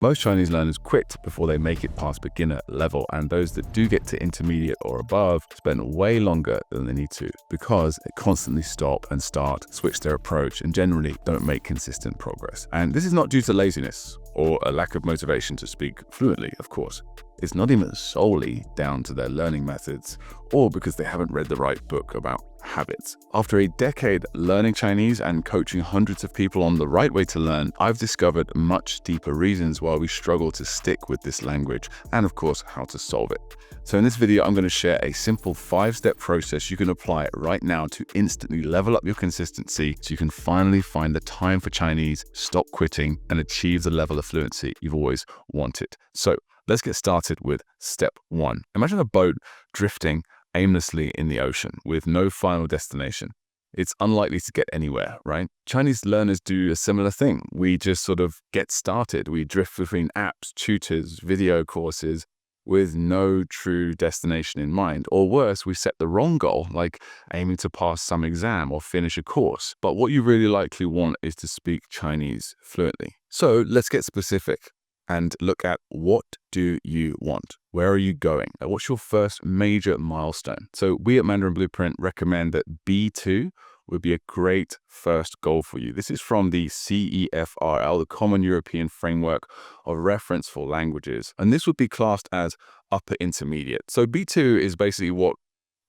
Most Chinese learners quit before they make it past beginner level, and those that do get to intermediate or above spend way longer than they need to because they constantly stop and start, switch their approach, and generally don't make consistent progress. And this is not due to laziness or a lack of motivation to speak fluently, of course. It's not even solely down to their learning methods or because they haven't read the right book about habits. After a decade learning Chinese and coaching hundreds of people on the right way to learn, I've discovered much deeper reasons why we struggle to stick with this language and, of course, how to solve it. So in this video, I'm going to share a simple 5-step process you can apply right now to instantly level up your consistency so you can finally find the time for Chinese, stop quitting, and achieve the level of fluency you've always wanted. So let's get started with step 1. Imagine a boat drifting aimlessly in the ocean with no final destination. It's unlikely to get anywhere, right? Chinese learners do a similar thing. We just sort of get started. We drift between apps, tutors, video courses with no true destination in mind. Or worse, we set the wrong goal, like aiming to pass some exam or finish a course. But what you really likely want is to speak Chinese fluently. So let's get specific and look at what do you want? Where are you going? What's your first major milestone? So we at Mandarin Blueprint recommend that B2 would be a great first goal for you. This is from the CEFRL, the Common European Framework of Reference for Languages. And this would be classed as upper intermediate. So B2 is basically what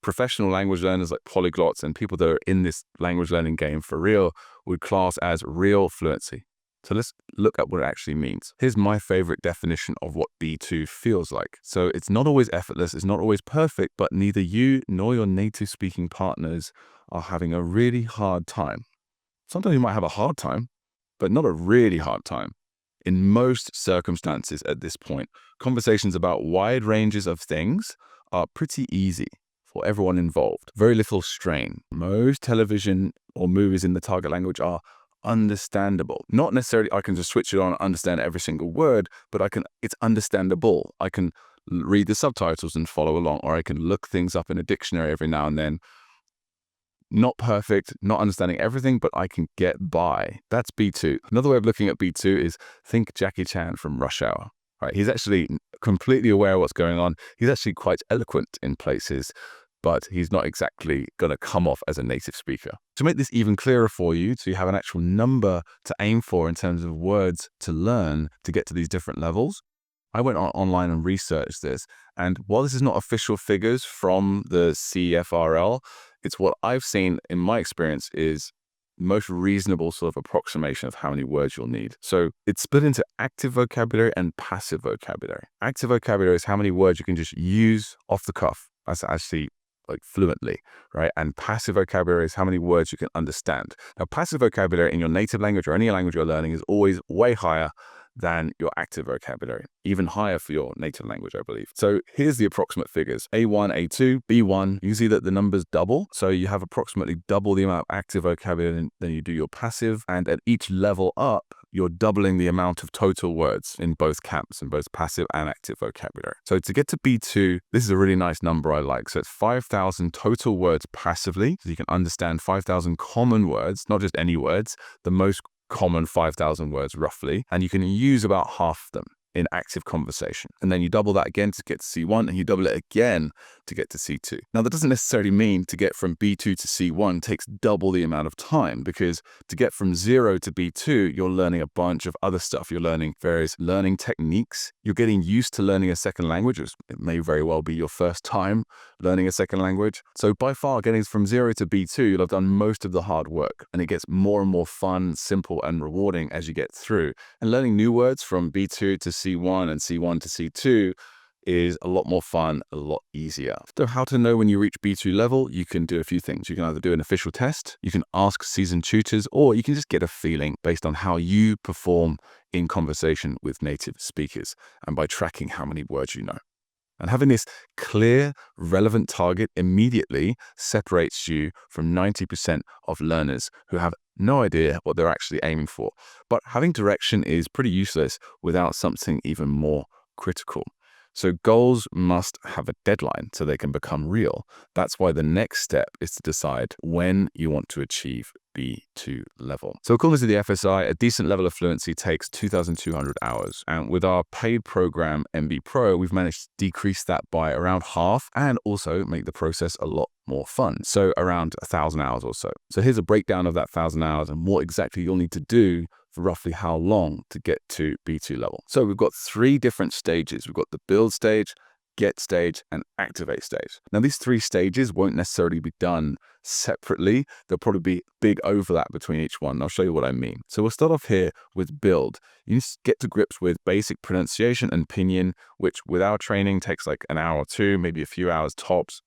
professional language learners like polyglots and people that are in this language learning game for real would class as real fluency. So let's look at what it actually means. Here's my favorite definition of what B2 feels like. So it's not always effortless, it's not always perfect, but neither you nor your native speaking partners are having a really hard time. Sometimes you might have a hard time, but not a really hard time. In most circumstances at this point, conversations about wide ranges of things are pretty easy for everyone involved. Very little strain. Most television or movies in the target language are understandable. Not necessarily I can just switch it on and understand every single word, but it's understandable. I can read the subtitles and follow along, or I can look things up in a dictionary every now and then. Not perfect, not understanding everything, but I can get by. That's B2. Another way of looking at B2 is think Jackie Chan from Rush Hour. Right? He's actually completely aware of what's going on. He's actually quite eloquent in places, but he's not exactly going to come off as a native speaker. To make this even clearer for you, so you have an actual number to aim for in terms of words to learn to get to these different levels, I went online and researched this. And while this is not official figures from the CFRL, it's what I've seen in my experience is most reasonable sort of approximation of how many words you'll need. So it's split into active vocabulary and passive vocabulary. Active vocabulary is how many words you can just use off the cuff. That's actually like fluently, right? And passive vocabulary is how many words you can understand. Now, passive vocabulary in your native language or any language you're learning is always way higher than your active vocabulary, even higher for your native language, I believe. So here's the approximate figures. A1, A2, B1, you see that the numbers double. So you have approximately double the amount of active vocabulary than you do your passive. And at each level up, you're doubling the amount of total words in both camps, in both passive and active vocabulary. So to get to B2, this is a really nice number I like. So it's 5,000 total words passively. So you can understand 5,000 common words, not just any words, the most common 5,000 words roughly, and you can use about half of them in active conversation. And then you double that again to get to C1, and you double it again to get to C2. Now, that doesn't necessarily mean to get from B2 to C1 takes double the amount of time, because to get from 0 to B2, you're learning a bunch of other stuff. You're learning various learning techniques. You're getting used to learning a second language. It may very well be your first time learning a second language. So by far, getting from 0 to B2, you'll have done most of the hard work, and it gets more and more fun, simple, and rewarding as you get through. And learning new words from B2 to C1 and C1 to C2 is a lot more fun, a lot easier. So how to know when you reach B2 level? You can do a few things. You can either do an official test, you can ask seasoned tutors, or you can just get a feeling based on how you perform in conversation with native speakers and by tracking how many words you know. And having this clear, relevant target immediately separates you from 90% of learners who have no idea what they're actually aiming for. But having direction is pretty useless without something even more critical. So goals must have a deadline so they can become real. That's why the next step is to decide when you want to achieve B2 level. So according to the FSI, a decent level of fluency takes 2,200 hours. And with our paid program, MB Pro, we've managed to decrease that by around half and also make the process a lot more fun. So around 1,000 hours or so. So here's a breakdown of that 1,000 hours and what exactly you'll need to do for roughly how long to get to B2 level. So we've got 3 different stages. We've got the build stage, get stage, and activate stage. Now, these 3 stages won't necessarily be done separately. There'll probably be big overlap between each one. I'll show you what I mean. So we'll start off here with build. You need to get to grips with basic pronunciation and pinyin, which with our training takes like an hour or 2, maybe a few hours tops.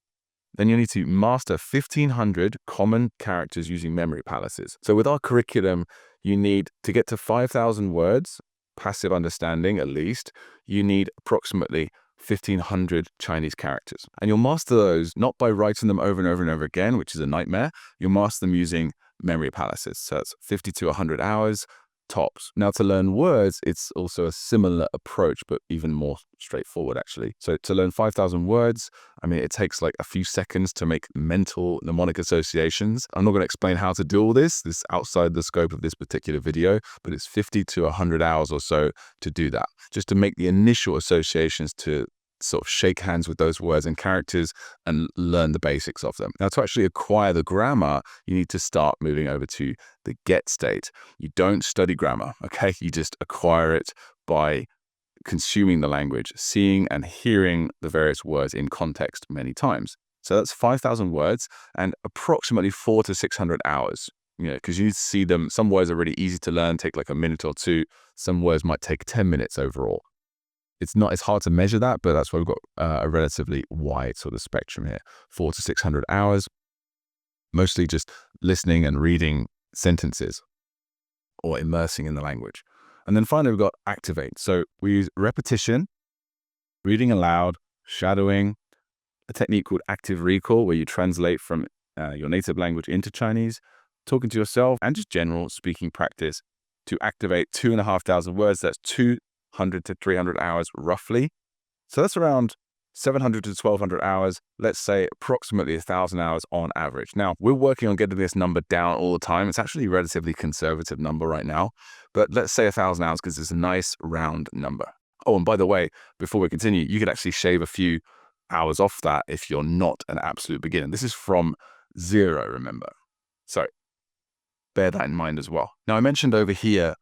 Then you need to master 1,500 common characters using memory palaces. So with our curriculum, you need to get to 5,000 words, passive understanding at least. You need approximately 1,500 Chinese characters. And you'll master those not by writing them over and over and over again, which is a nightmare. You'll master them using memory palaces. So it's 50 to 100 hours tops. Now, to learn words, it's also a similar approach, but even more straightforward, actually. So to learn 5,000 words, I mean, it takes like a few seconds to make mental mnemonic associations. I'm not going to explain how to do all this. This is outside the scope of this particular video, but it's 50 to 100 hours or so to do that, just to make the initial associations to sort of shake hands with those words and characters and learn the basics of them. Now, to actually acquire the grammar, you need to start moving over to the get state. You don't study grammar, okay? You just acquire it by consuming the language, seeing and hearing the various words in context many times. So that's 5,000 words and approximately 400 to 600 hours. Because you need to see them. Some words are really easy to learn, take like a minute or 2. Some words might take 10 minutes overall. It's hard to measure that, but that's why we've got a relatively wide sort of spectrum here. 400 to 600 hours, mostly just listening and reading sentences or immersing in the language. And then finally, we've got activate. So we use repetition, reading aloud, shadowing, a technique called active recall, where you translate from your native language into Chinese, talking to yourself, and just general speaking practice to activate 2,500 words. That's 200 to 300 hours roughly. So that's around 700 to 1,200 hours, let's say approximately 1,000 hours on average. Now, we're working on getting this number down all the time. It's actually a relatively conservative number right now, but let's say 1,000 hours because it's a nice round number. Oh, and by the way, before we continue, you could actually shave a few hours off that if you're not an absolute beginner. This is from 0, remember. So bear that in mind as well. Now, I mentioned over here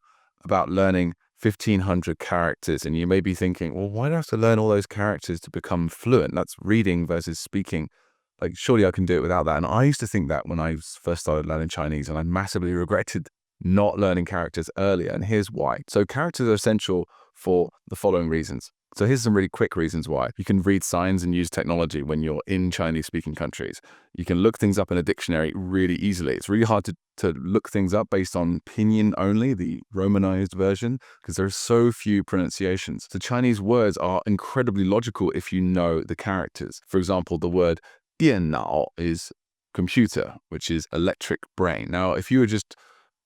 about learning 1,500 characters, and you may be thinking, well, why do I have to learn all those characters to become fluent? That's reading versus speaking. Like, surely I can do it without that. And I used to think that when I first started learning Chinese, and I massively regretted not learning characters earlier. And here's why. So characters are essential for the following reasons. So here's some really quick reasons why. You can read signs and use technology when you're in Chinese-speaking countries. You can look things up in a dictionary really easily. It's really hard to look things up based on pinyin only, the romanized version, because there are so few pronunciations. So Chinese words are incredibly logical if you know the characters. For example, the word 电脑 is computer, which is electric brain. Now, if you were just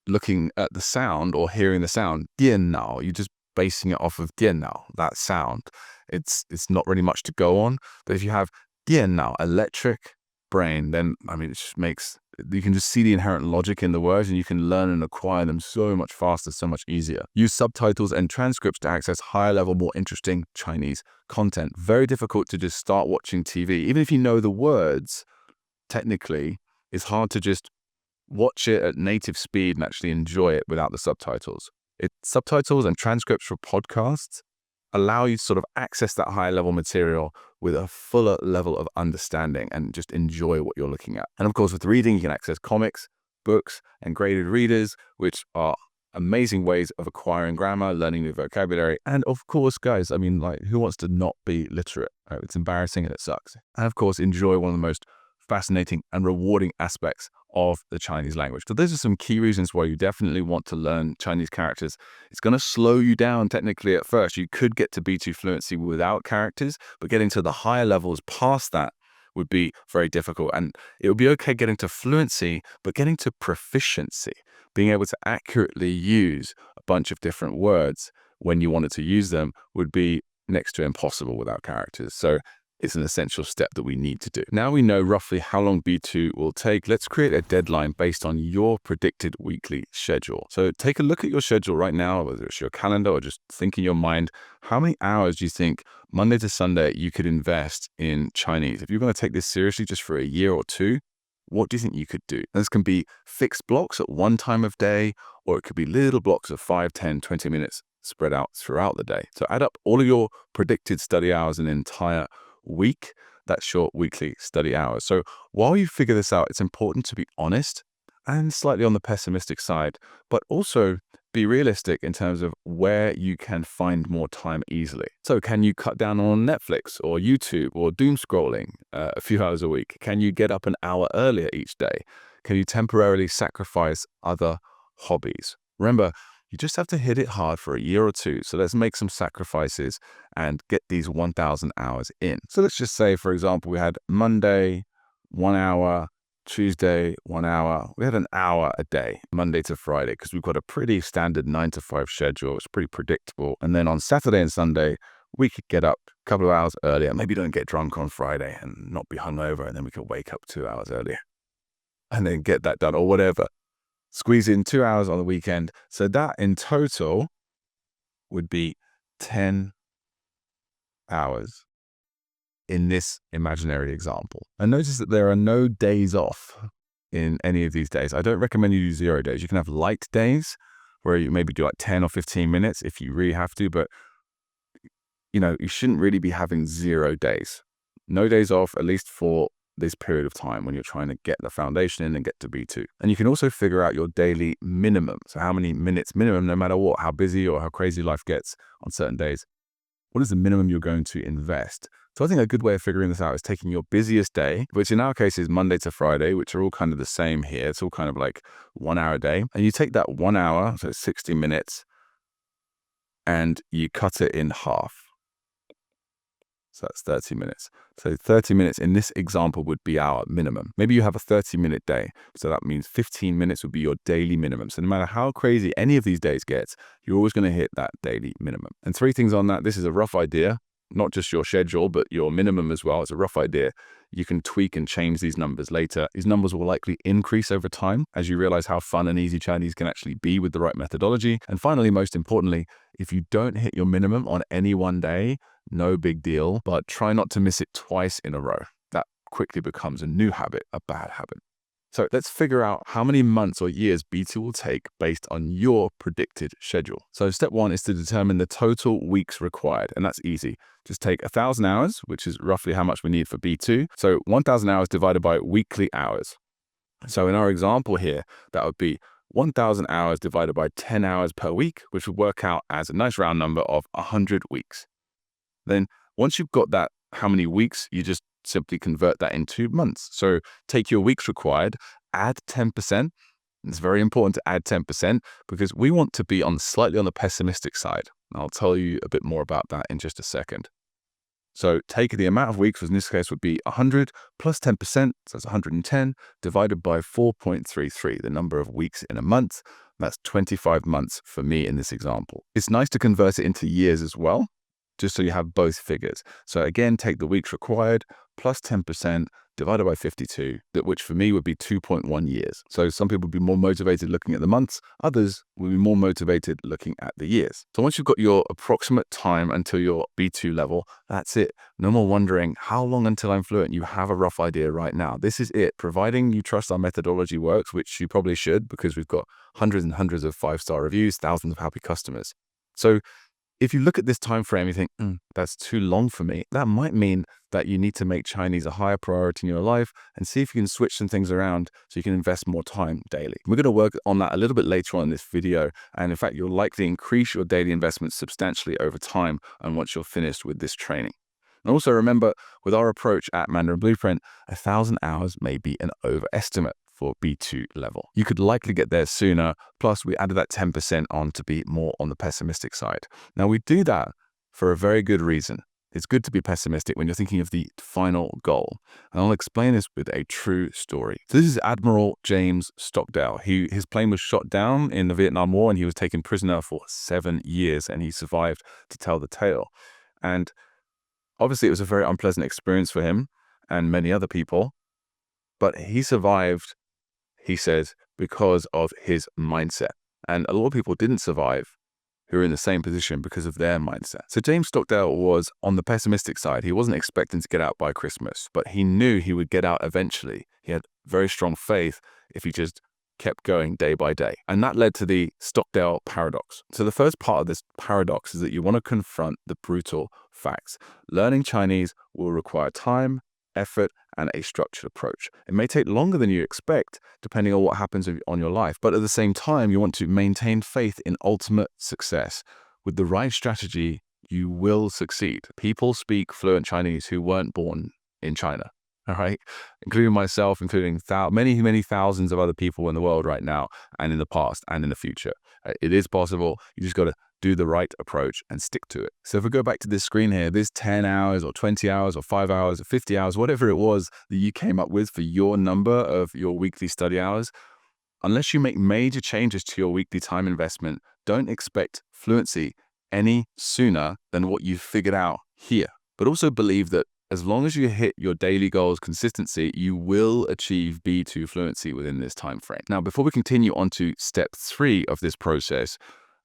looking at the sound or hearing the sound, 电脑, you're just basing it off of 电脑, that sound. It's not really much to go on. But if you have 电脑, electric brain, then, I mean, it just makes, you can just see the inherent logic in the words and you can learn and acquire them so much faster, so much easier. Use subtitles and transcripts to access higher level, more interesting Chinese content. Very difficult to just start watching TV. Even if you know the words, technically, it's hard to just watch it at native speed and actually enjoy it without the subtitles. Subtitles and transcripts for podcasts allow you to sort of access that higher level material with a fuller level of understanding and just enjoy what you're looking at. And of course, with reading, you can access comics, books, and graded readers, which are amazing ways of acquiring grammar, learning new vocabulary. And of course, guys, I mean, like, who wants to not be literate? Right? It's embarrassing and it sucks. And of course, enjoy one of the most fascinating and rewarding aspects of the Chinese language. So those are some key reasons why you definitely want to learn Chinese characters. It's going to slow you down technically at first. You could get to B2 fluency without characters, but getting to the higher levels past that would be very difficult. And it would be okay getting to fluency, but getting to proficiency, being able to accurately use a bunch of different words when you wanted to use them, would be next to impossible without characters. So it's an essential step that we need to do. Now we know roughly how long B2 will take. Let's create a deadline based on your predicted weekly schedule. So take a look at your schedule right now, whether it's your calendar or just think in your mind, how many hours do you think Monday to Sunday you could invest in Chinese? If you're going to take this seriously just for a year or two, what do you think you could do? This can be fixed blocks at one time of day, or it could be little blocks of 5, 10, 20 minutes spread out throughout the day. So add up all of your predicted study hours in an entire week. That's your weekly study hours. So while you figure this out, it's important to be honest and slightly on the pessimistic side, but also be realistic in terms of where you can find more time easily. So can you cut down on Netflix or YouTube or doom scrolling a few hours a week? Can you get up an hour earlier each day? Can you temporarily sacrifice other hobbies? Remember, you just have to hit it hard for a year or two. So let's make some sacrifices and get these 1,000 hours in. So let's just say, for example, we had Monday, 1 hour, Tuesday, 1 hour. We had an hour a day, Monday to Friday, because we've got a pretty standard 9 to 5 schedule. It's pretty predictable. And then on Saturday and Sunday, we could get up a couple of hours earlier. Maybe don't get drunk on Friday and not be hungover. And then we could wake up 2 hours earlier and then get that done or whatever. Squeeze in 2 hours on the weekend. So that in total would be 10 hours in this imaginary example. And notice that there are no days off in any of these days. I don't recommend you do 0 days. You can have light days where you maybe do like 10 or 15 minutes if you really have to, but you shouldn't really be having 0 days. No days off, at least for this period of time when you're trying to get the foundation in and get to B2. And you can also figure out your daily minimum. So how many minutes minimum, no matter what, how busy or how crazy life gets on certain days, what is the minimum you're going to invest? So I think a good way of figuring this out is taking your busiest day, which in our case is Monday to Friday, which are all kind of the same here. It's all kind of like 1 hour a day. And you take that 1 hour, so 60 minutes, and you cut it in half. So that's 30 minutes. So 30 minutes in this example would be our minimum. Maybe you have a 30-minute day. So that means 15 minutes would be your daily minimum. So no matter how crazy any of these days gets, you're always going to hit that daily minimum. And 3 things on that. This is a rough idea, not just your schedule, but your minimum as well. It's a rough idea. You can tweak and change these numbers later. These numbers will likely increase over time as you realize how fun and easy Chinese can actually be with the right methodology. And finally, most importantly, if you don't hit your minimum on any one day, no big deal, but try not to miss it twice in a row. That quickly becomes a new habit, a bad habit. So let's figure out how many months or years B2 will take based on your predicted schedule. So step 1 is to determine the total weeks required, and that's easy. Just take 1,000 hours, which is roughly how much we need for B2. So 1,000 hours divided by weekly hours. So in our example here, that would be 1,000 hours divided by 10 hours per week, which would work out as a nice round number of 100 weeks. Then once you've got that, how many weeks, you just simply convert that into months. So take your weeks required, add 10%. It's very important to add 10% because we want to be slightly on the pessimistic side. I'll tell you a bit more about that in just a second. So take the amount of weeks, which in this case would be 100 plus 10%, so that's 110, divided by 4.33, the number of weeks in a month. That's 25 months for me in this example. It's nice to convert it into years as well, just so you have both figures. So again, take the weeks required plus 10% divided by 52, which for me would be 2.1 years. So some people would be more motivated looking at the months, others will be more motivated looking at the years. So once you've got your approximate time until your B2 level, that's it. No more wondering how long until I'm fluent. You have a rough idea right now. This is it. Providing you trust our methodology works, which you probably should because we've got hundreds and hundreds of 5-star reviews, thousands of happy customers. So if you look at this time frame, you think, that's too long for me. That might mean that you need to make Chinese a higher priority in your life and see if you can switch some things around so you can invest more time daily. We're going to work on that a little bit later on in this video. And in fact, you'll likely increase your daily investments substantially over time and once you're finished with this training. And also remember, with our approach at Mandarin Blueprint, 1,000 hours may be an overestimate for B2 level. You could likely get there sooner. Plus, we added that 10% on to be more on the pessimistic side. Now, we do that for a very good reason. It's good to be pessimistic when you're thinking of the final goal. And I'll explain this with a true story. So this is Admiral James Stockdale. His plane was shot down in the Vietnam War and he was taken prisoner for 7 years and he survived to tell the tale. And obviously, it was a very unpleasant experience for him and many other people, but he survived, he said, because of his mindset. And a lot of people didn't survive who are in the same position because of their mindset. So James Stockdale was on the pessimistic side. He wasn't expecting to get out by Christmas, but he knew he would get out eventually. He had very strong faith if he just kept going day by day. And that led to the Stockdale paradox. So the first part of this paradox is that you want to confront the brutal facts. Learning Chinese will require time, effort, and a structured approach. It may take longer than you expect, depending on what happens on your life, but at the same time, you want to maintain faith in ultimate success. With the right strategy, you will succeed. People speak fluent Chinese who weren't born in China, all right? Including myself, including many, many thousands of other people in the world right now, and in the past, and in the future. It is possible. You just got to do the right approach and stick to it. So if we go back to this screen here, this 10 hours or 20 hours or 5 hours or 50 hours, whatever it was that you came up with for your number of your weekly study hours, unless you make major changes to your weekly time investment, don't expect fluency any sooner than what you've figured out here. But also believe that as long as you hit your daily goals consistency, you will achieve B2 fluency within this time frame. Now, before we continue on to step 3 of this process,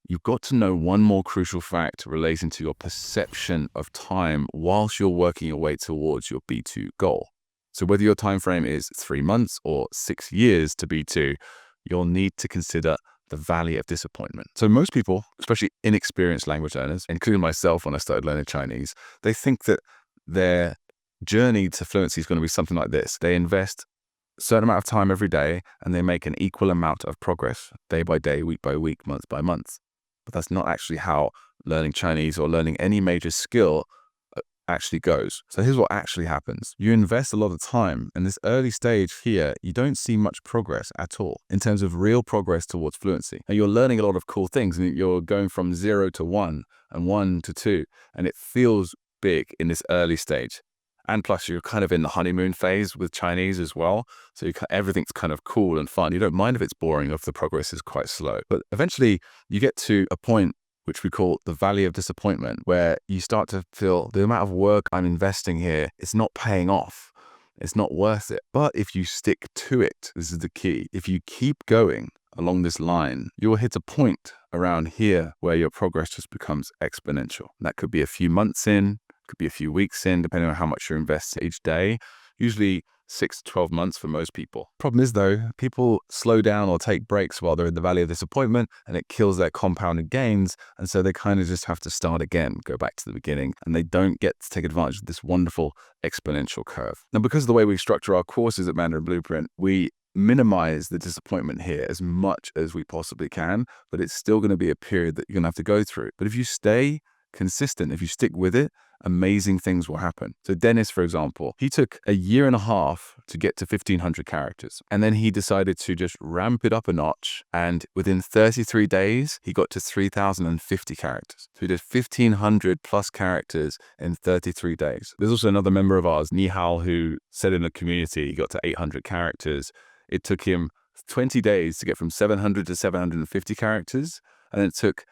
you've got to know one more crucial fact relating to your perception of time whilst you're working your way towards your B2 goal. So whether your time frame is 3 months or 6 years to B2, you'll need to consider the valley of disappointment. So most people, especially inexperienced language learners, including myself when I started learning Chinese, they think that their journey to fluency is going to be something like this. They invest a certain amount of time every day and they make an equal amount of progress day by day, week by week, month by month. But that's not actually how learning Chinese or learning any major skill actually goes. So here's what actually happens. You invest a lot of time. In this early stage here, you don't see much progress at all in terms of real progress towards fluency. And you're learning a lot of cool things and you're going from 0 to 1 and 1 to 2. And it feels big in this early stage. And plus you're kind of in the honeymoon phase with Chinese as well. So everything's kind of cool and fun. You don't mind if it's boring, if the progress is quite slow. But eventually you get to a point which we call the valley of disappointment, where you start to feel the amount of work I'm investing here, it's not paying off. It's not worth it. But if you stick to it, this is the key. If you keep going along this line, you will hit a point around here where your progress just becomes exponential. That could be a few months in, could be a few weeks in, depending on how much you invest each day. Usually 6 to 12 months for most people. Problem is though, people slow down or take breaks while they're in the valley of disappointment and it kills their compounded gains. And so they kind of just have to start again, go back to the beginning, and they don't get to take advantage of this wonderful exponential curve. Now, because of the way we structure our courses at Mandarin Blueprint, we minimize the disappointment here as much as we possibly can, but it's still going to be a period that you're going to have to go through. But if you stay consistent, if you stick with it, amazing things will happen. So Dennis, for example, he took a year and a half to get to 1,500 characters. And then he decided to just ramp it up a notch. And within 33 days, he got to 3,050 characters. So he did 1,500 plus characters in 33 days. There's also another member of ours, Neale, who said in the community, he got to 800 characters. It took him 20 days to get from 700 to 750 characters. And then it took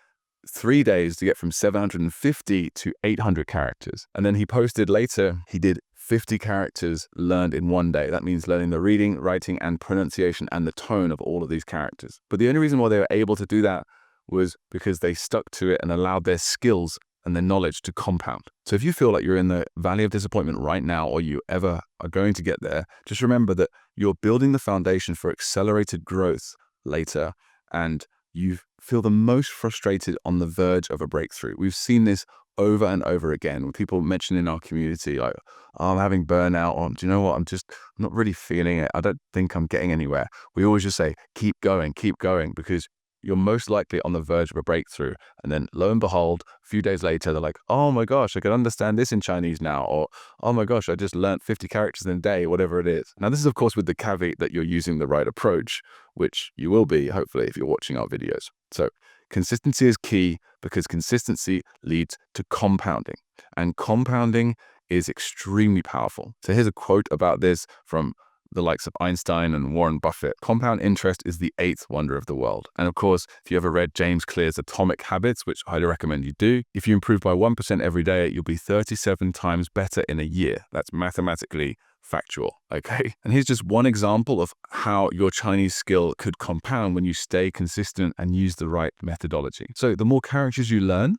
3 days to get from 750 to 800 characters. And then he posted later, he did 50 characters learned in 1 day. That means learning the reading, writing, and pronunciation and the tone of all of these characters. But the only reason why they were able to do that was because they stuck to it and allowed their skills and their knowledge to compound. So if you feel like you're in the valley of disappointment right now, or you ever are going to get there, just remember that you're building the foundation for accelerated growth later, and you feel the most frustrated on the verge of a breakthrough. We've seen this over and over again with people mentioning in our community, like, oh, I'm having burnout, or do you know what, I'm not really feeling it. I don't think I'm getting anywhere. We always just say, keep going, because you're most likely on the verge of a breakthrough. And then lo and behold, a few days later, they're like, oh my gosh, I can understand this in Chinese now. Or, oh my gosh, I just learned 50 characters in a day, whatever it is. Now, this is, of course, with the caveat that you're using the right approach, which you will be, hopefully, if you're watching our videos. So consistency is key, because consistency leads to compounding. And compounding is extremely powerful. So here's a quote about this from the likes of Einstein and Warren Buffett, compound interest is the eighth wonder of the world. And of course, if you ever read James Clear's Atomic Habits, which I highly recommend you do, if you improve by 1% every day, you'll be 37 times better in a year. That's mathematically factual, okay? And here's just one example of how your Chinese skill could compound when you stay consistent and use the right methodology. So the more characters you learn,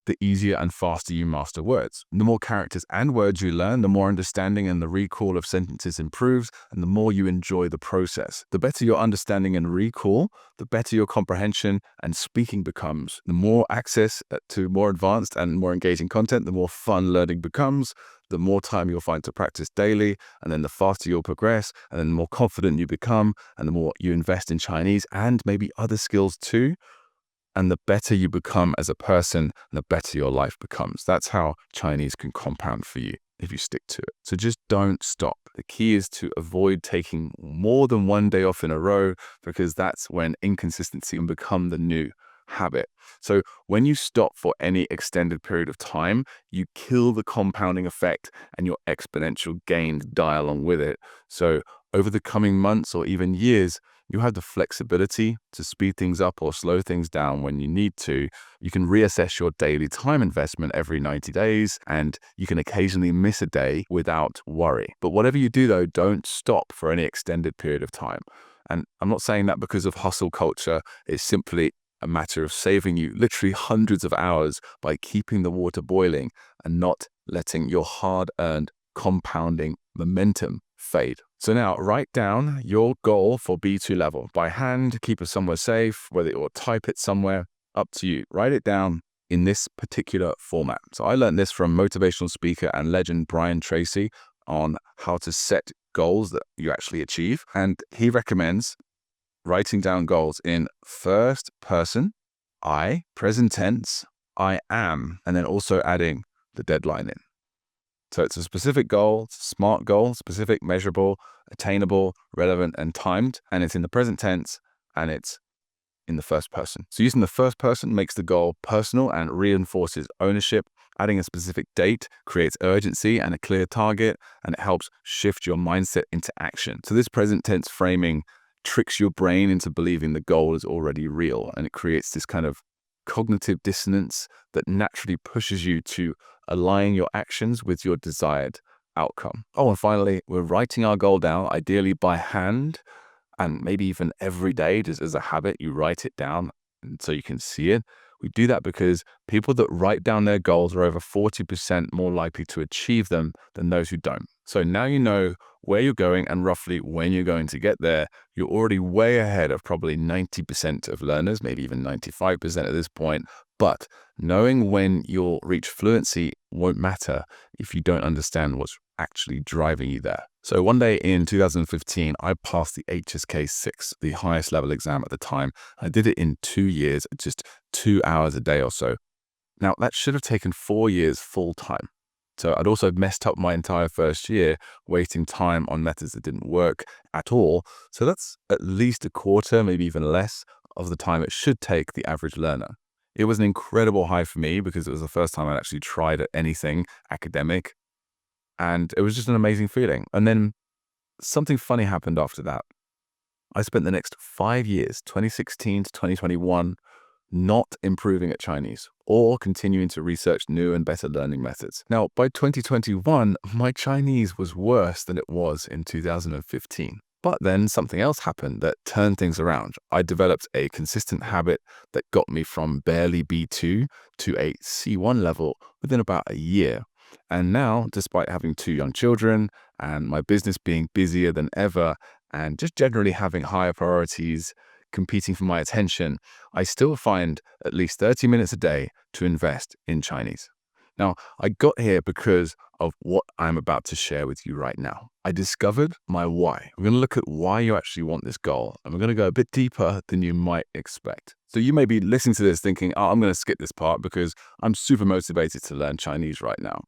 the easier and faster you master words. The more characters and words you learn, the more understanding and the recall of sentences improves, and the more you enjoy the process. The better your understanding and recall, the better your comprehension and speaking becomes. The more access to more advanced and more engaging content, the more fun learning becomes, the more time you'll find to practice daily, and then the faster you'll progress, and then the more confident you become, and the more you invest in Chinese and maybe other skills too. And the better you become as a person, the better your life becomes. That's how Chinese can compound for you if you stick to it. So just don't stop. The key is to avoid taking more than one day off in a row, because that's when inconsistency can become the new habit. So when you stop for any extended period of time, you kill the compounding effect and your exponential gains die along with it. So over the coming months or even years, you have the flexibility to speed things up or slow things down when you need to. You can reassess your daily time investment every 90 days, and you can occasionally miss a day without worry. But whatever you do though, don't stop for any extended period of time. And I'm not saying that because of hustle culture. It's simply a matter of saving you literally hundreds of hours by keeping the water boiling and not letting your hard-earned compounding momentum fade. So now write down your goal for B2 level by hand, keep it somewhere safe, whether or type it somewhere, up to you. Write it down in this particular format. So I learned this from motivational speaker and legend Brian Tracy on how to set goals that you actually achieve. And he recommends writing down goals in first person, I, present tense, I am, and then also adding the deadline in. So it's a specific goal, smart goal, specific, measurable, attainable, relevant, and timed. And it's in the present tense, and it's in the first person. So using the first person makes the goal personal and reinforces ownership. Adding a specific date creates urgency and a clear target, and it helps shift your mindset into action. So this present tense framing tricks your brain into believing the goal is already real, and it creates this kind of cognitive dissonance that naturally pushes you to align your actions with your desired outcome. Oh, and finally, we're writing our goal down, ideally by hand, and maybe even every day, just as a habit, you write it down so you can see it. We do that because people that write down their goals are over 40% more likely to achieve them than those who don't. So now you know where you're going and roughly when you're going to get there. You're already way ahead of probably 90% of learners, maybe even 95% at this point. But knowing when you'll reach fluency won't matter if you don't understand what's actually driving you there. So one day in 2015, I passed the HSK 6, the highest level exam at the time. I did it in 2 years, just 2 hours a day or so. Now, that should have taken 4 years full time. So I'd also messed up my entire first year, wasting time on methods that didn't work at all. So that's at least a quarter, maybe even less, of the time it should take the average learner. It was an incredible high for me because it was the first time I'd actually tried anything academic. And it was just an amazing feeling. And then something funny happened after that. I spent the next 5 years, 2016 to 2021, not improving at Chinese or continuing to research new and better learning methods. Now, by 2021, my Chinese was worse than it was in 2015. But then something else happened that turned things around. I developed a consistent habit that got me from barely B2 to a C1 level within about a year. And now, despite having 2 young children and my business being busier than ever and just generally having higher priorities competing for my attention, I still find at least 30 minutes a day to invest in Chinese. Now, I got here because of what I'm about to share with you right now. I discovered my why. We're going to look at why you actually want this goal, and we're going to go a bit deeper than you might expect. So you may be listening to this thinking, oh, I'm going to skip this part because I'm super motivated to learn Chinese right now.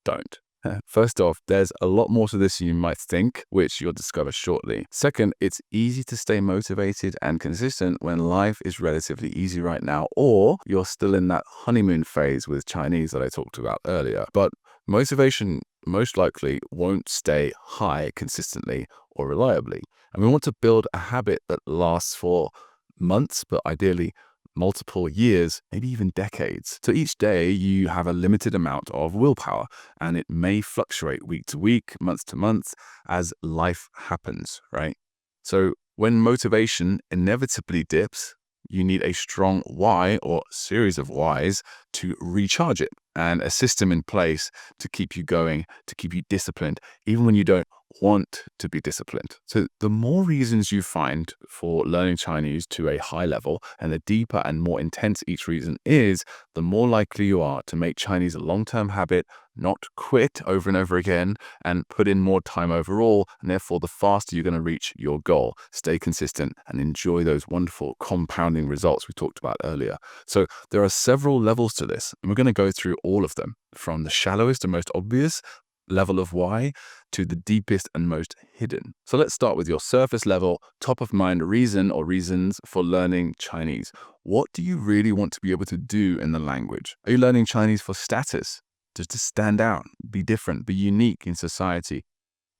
Don't. First off, there's a lot more to this than you might think, which you'll discover shortly. Second, it's easy to stay motivated and consistent when life is relatively easy right now, or you're still in that honeymoon phase with Chinese that I talked about earlier. But motivation most likely won't stay high consistently or reliably. And we want to build a habit that lasts for months, but ideally multiple years, maybe even decades. So each day you have a limited amount of willpower, and it may fluctuate week to week, month to month as life happens, right? So when motivation inevitably dips, you need a strong why or series of whys to recharge it, and a system in place to keep you going, to keep you disciplined, even when you don't want to be disciplined. So the more reasons you find for learning Chinese to a high level, and the deeper and more intense each reason is, the more likely you are to make Chinese a long-term habit, not quit over and over again, and put in more time overall, and therefore the faster you're going to reach your goal. Stay consistent and enjoy those wonderful compounding results we talked about earlier. So there are several levels to this, and we're going to go through all of them, from the shallowest and most obvious level of why to the deepest and most hidden. So let's start with your surface level, top of mind reason or reasons for learning Chinese. What do you really want to be able to do in the language? Are you learning Chinese for status? Just to stand out, be different, be unique in society?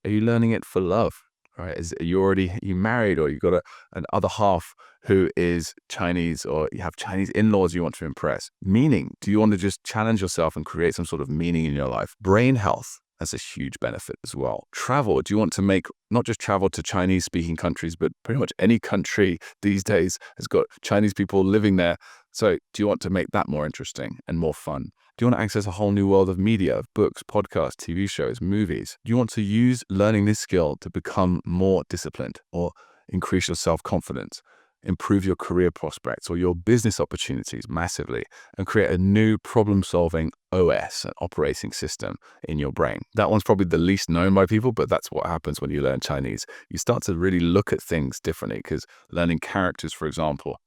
Are you learning it for love? Right? Are you married, or you got an other half who is Chinese, or you have Chinese in-laws you want to impress? Meaning, do you want to just challenge yourself and create some sort of meaning in your life? Brain health, that's a huge benefit as well. Travel, do you want to make not just travel to Chinese speaking countries, but pretty much any country these days has got Chinese people living there. So do you want to make that more interesting and more fun? Do you want to access a whole new world of media, of books, podcasts, TV shows, movies? Do you want to use learning this skill to become more disciplined, or increase your self-confidence, improve your career prospects or your business opportunities massively, and create a new problem-solving OS, an operating system in your brain? That one's probably the least known by people, but that's what happens when you learn Chinese. You start to really look at things differently, because learning characters, for example,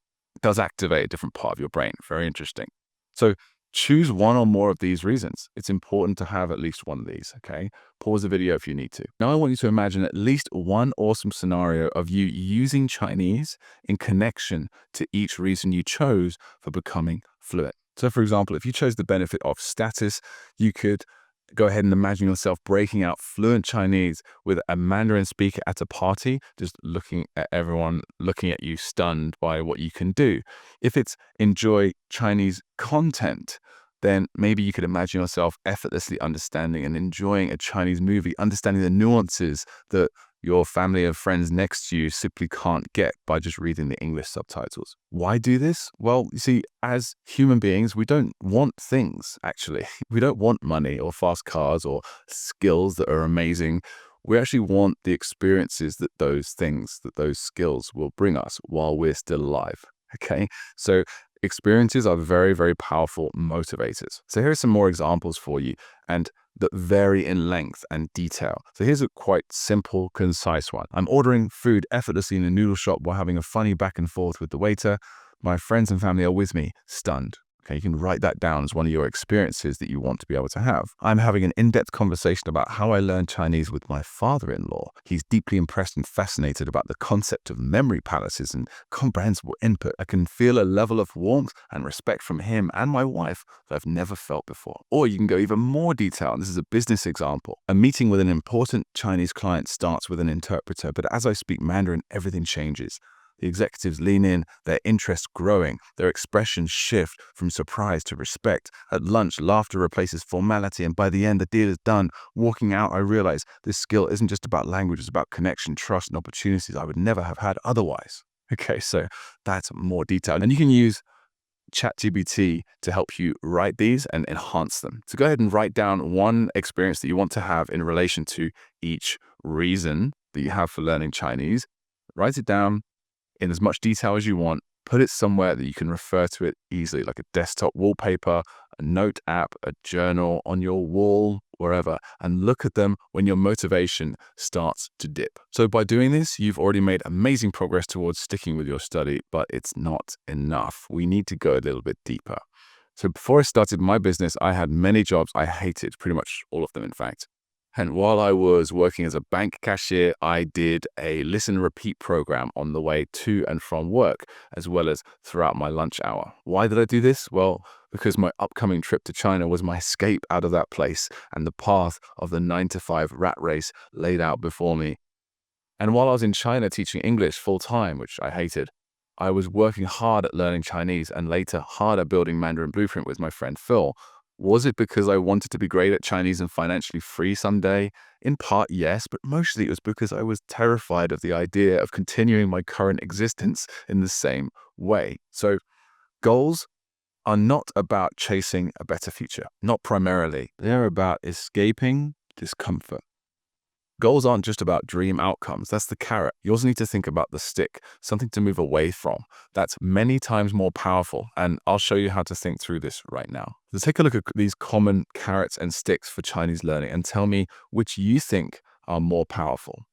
does activate a different part of your brain. Very interesting. So choose one or more of these reasons. It's important to have at least one of these, okay? Pause the video if you need to. Now I want you to imagine at least one awesome scenario of you using Chinese in connection to each reason you chose for becoming fluent. So for example, if you chose the benefit of status, you could go ahead and imagine yourself breaking out fluent Chinese with a Mandarin speaker at a party, just looking at everyone, looking at you stunned by what you can do. If it's enjoy Chinese content, then maybe you could imagine yourself effortlessly understanding and enjoying a Chinese movie, understanding the nuances that your family and friends next to you simply can't get by just reading the English subtitles. Why do this? Well, you see, as human beings, we don't want things, actually. We don't want money or fast cars or skills that are amazing. We actually want the experiences that those things, that those skills will bring us while we're still alive. Okay? So experiences are very, very powerful motivators. So here are some more examples for you, and that vary in length and detail. So here's a quite simple, concise one. I'm ordering food effortlessly in a noodle shop while having a funny back and forth with the waiter. My friends and family are with me, stunned. Okay, you can write that down as one of your experiences that you want to be able to have. I'm having an in-depth conversation about how I learned Chinese with my father-in-law. He's deeply impressed and fascinated about the concept of memory palaces and comprehensible input. I can feel a level of warmth and respect from him and my wife that I've never felt before. Or you can go even more detail, and this is a business example. A meeting with an important Chinese client starts with an interpreter, but as I speak Mandarin, everything changes. The executives lean in, their interest growing, their expressions shift from surprise to respect. At lunch, laughter replaces formality, and by the end, the deal is done. Walking out, I realize this skill isn't just about language, it's about connection, trust, and opportunities I would never have had otherwise. Okay, so that's more detailed. And you can use ChatGPT to help you write these and enhance them. So go ahead and write down one experience that you want to have in relation to each reason that you have for learning Chinese. Write it down in as much detail as you want. Put it somewhere that you can refer to it easily, like a desktop wallpaper, a note app, a journal, on your wall, wherever, and look at them when your motivation starts to dip. So by doing this, you've already made amazing progress towards sticking with your study, but it's not enough. We need to go a little bit deeper. So before I started my business, I had many jobs I hated, pretty much all of them, in fact. And while I was working as a bank cashier, I did a listen and repeat program on the way to and from work, as well as throughout my lunch hour. Why did I do this? Well, because my upcoming trip to China was my escape out of that place and the path of the 9 to 5 rat race laid out before me. And while I was in China teaching English full time, which I hated, I was working hard at learning Chinese and later hard at building Mandarin Blueprint with my friend Phil. Was it because I wanted to be great at Chinese and financially free someday? In part, yes, but mostly it was because I was terrified of the idea of continuing my current existence in the same way. So, goals are not about chasing a better future, not primarily. They're about escaping discomfort. Goals aren't just about dream outcomes. That's the carrot. You also need to think about the stick, something to move away from. That's many times more powerful. And I'll show you how to think through this right now. So take a look at these common carrots and sticks for Chinese learning and tell me which you think are more powerful.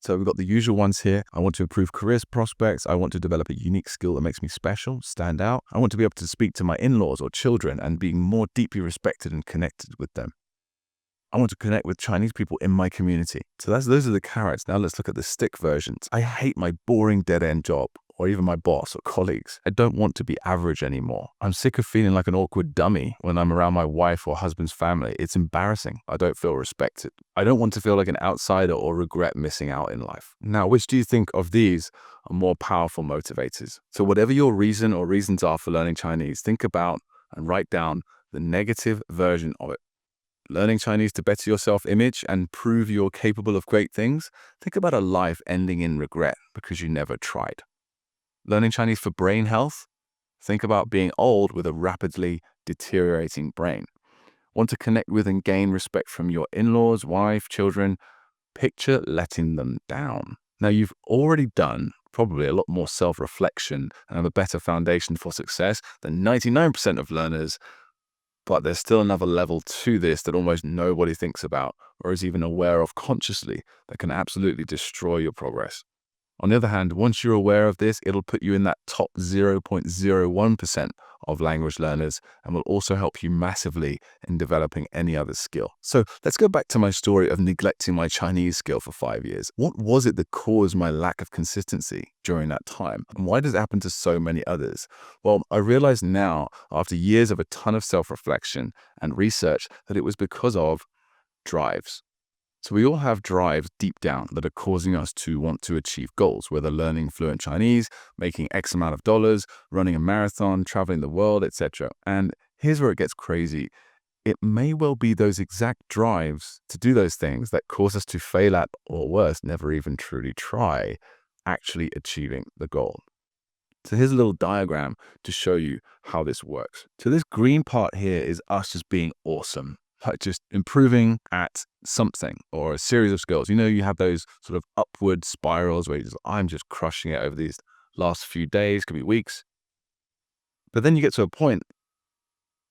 So we've got the usual ones here. I want to improve career prospects. I want to develop a unique skill that makes me special, stand out. I want to be able to speak to my in-laws or children and be more deeply respected and connected with them. I want to connect with Chinese people in my community. So those are the carrots. Now let's look at the stick versions. I hate my boring dead-end job or even my boss or colleagues. I don't want to be average anymore. I'm sick of feeling like an awkward dummy when I'm around my wife or husband's family. It's embarrassing. I don't feel respected. I don't want to feel like an outsider or regret missing out in life. Now, which do you think of these are more powerful motivators? So whatever your reason or reasons are for learning Chinese, think about and write down the negative version of it. Learning Chinese to better your self-image and prove you're capable of great things? Think about a life ending in regret because you never tried. Learning Chinese for brain health? Think about being old with a rapidly deteriorating brain. Want to connect with and gain respect from your in-laws, wife, children? Picture letting them down. Now, you've already done probably a lot more self-reflection and have a better foundation for success than 99% of learners. But there's still another level to this that almost nobody thinks about or is even aware of consciously that can absolutely destroy your progress. On the other hand, once you're aware of this, it'll put you in that top 0.01% of language learners and will also help you massively in developing any other skill. So let's go back to my story of neglecting my Chinese skill for 5 years. What was it that caused my lack of consistency during that time? And why does it happen to so many others? Well, I realize now, after years of a ton of self-reflection and research, that it was because of drives. So we all have drives deep down that are causing us to want to achieve goals, whether learning fluent Chinese, making X amount of dollars, running a marathon, traveling the world, etc. And here's where it gets crazy. It may well be those exact drives to do those things that cause us to fail at, or worse, never even truly try, actually achieving the goal. So here's a little diagram to show you how this works. So this green part here is us just being awesome. Like just improving at something or a series of skills. You know, you have those sort of upward spirals where I'm just crushing it over these last few days, could be weeks. But then you get to a point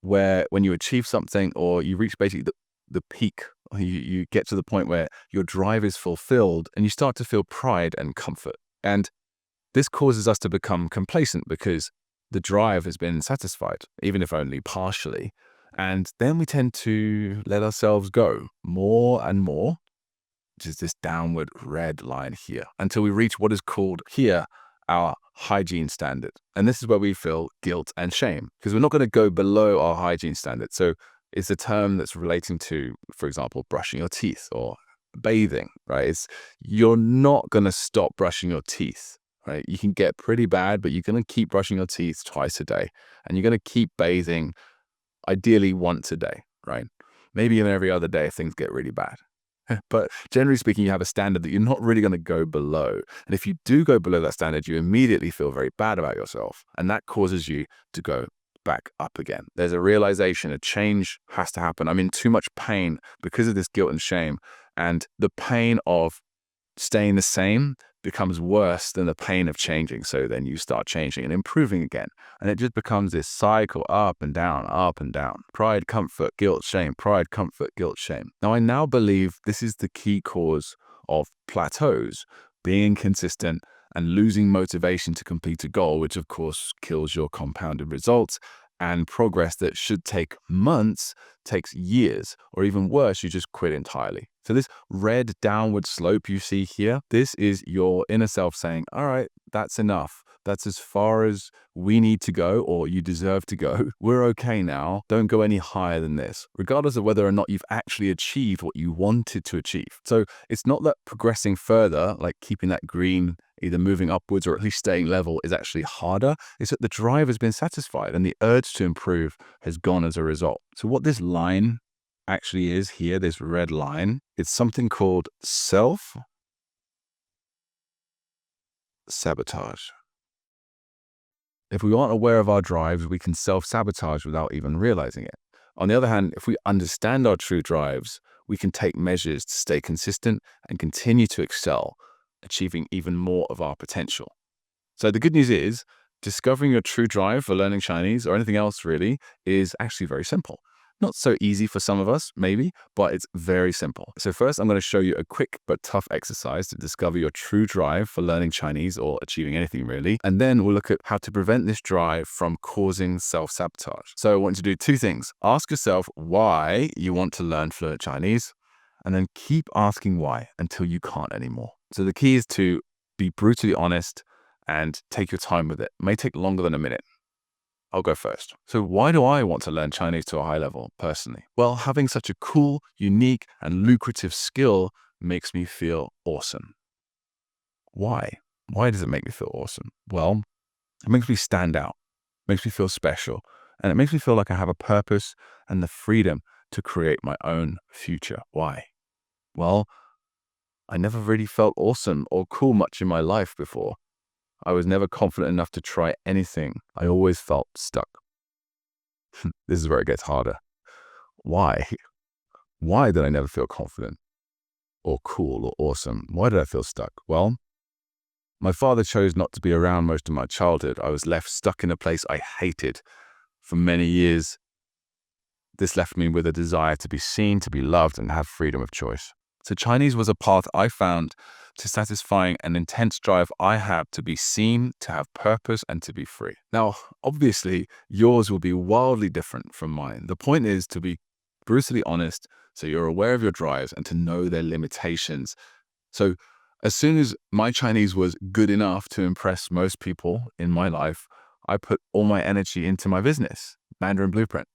where when you achieve something or you reach basically the peak, or you get to the point where your drive is fulfilled and you start to feel pride and comfort. And this causes us to become complacent because the drive has been satisfied, even if only partially. And then we tend to let ourselves go more and more, which is this downward red line here, until we reach what is called here our hygiene standard. And this is where we feel guilt and shame because we're not going to go below our hygiene standard. So it's a term that's relating to, for example, brushing your teeth or bathing, right? You're not going to stop brushing your teeth, right? You can get pretty bad, but you're going to keep brushing your teeth twice a day and you're going to keep bathing ideally once a day, right? Maybe even every other day if things get really bad. But generally speaking, you have a standard that you're not really going to go below. And if you do go below that standard, you immediately feel very bad about yourself. And that causes you to go back up again. There's a realization, a change has to happen. I'm in too much pain because of this guilt and shame. And the pain of staying the same becomes worse than the pain of changing. So then you start changing and improving again. And it just becomes this cycle up and down, up and down. Pride, comfort, guilt, shame, pride, comfort, guilt, shame. Now, I now believe this is the key cause of plateaus, being inconsistent and losing motivation to complete a goal, which of course kills your compounded results And progress that should take months takes years, or even worse, you just quit entirely. So this red downward slope you see here, this is your inner self saying, all right, that's enough. That's as far as we need to go, or you deserve to go. We're okay now. Don't go any higher than this, regardless of whether or not you've actually achieved what you wanted to achieve. So it's not that progressing further, like keeping that green, either moving upwards or at least staying level, is actually harder. It's that the drive has been satisfied and the urge to improve has gone as a result. So what this line actually is here, this red line, it's something called self-sabotage. If we aren't aware of our drives, we can self-sabotage without even realizing it. On the other hand, if we understand our true drives, we can take measures to stay consistent and continue to excel, achieving even more of our potential. So the good news is, discovering your true drive for learning Chinese, or anything else really, is actually very simple. Not so easy for some of us, maybe, but it's very simple. So first, I'm going to show you a quick but tough exercise to discover your true drive for learning Chinese or achieving anything really. And then we'll look at how to prevent this drive from causing self-sabotage. So I want you to do two things. Ask yourself why you want to learn fluent Chinese, and then keep asking why until you can't anymore. So the key is to be brutally honest and take your time with it. It may take longer than a minute. I'll go first. So why do I want to learn Chinese to a high level personally? Well, having such a cool, unique, and lucrative skill makes me feel awesome. Why? Why does it make me feel awesome? Well, it makes me stand out, makes me feel special, and it makes me feel like I have a purpose and the freedom to create my own future. Why? Well, I never really felt awesome or cool much in my life before. I was never confident enough to try anything. I always felt stuck. This is where it gets harder. Why? Why did I never feel confident or cool or awesome? Why did I feel stuck? Well, my father chose not to be around most of my childhood. I was left stuck in a place I hated for many years. This left me with a desire to be seen, to be loved, and have freedom of choice. So Chinese was a path I found to satisfying an intense drive I have to be seen, to have purpose, and to be free. Now, obviously, yours will be wildly different from mine. The point is to be brutally honest, so you're aware of your drives and to know their limitations. So as soon as my Chinese was good enough to impress most people in my life, I put all my energy into my business, Mandarin Blueprint.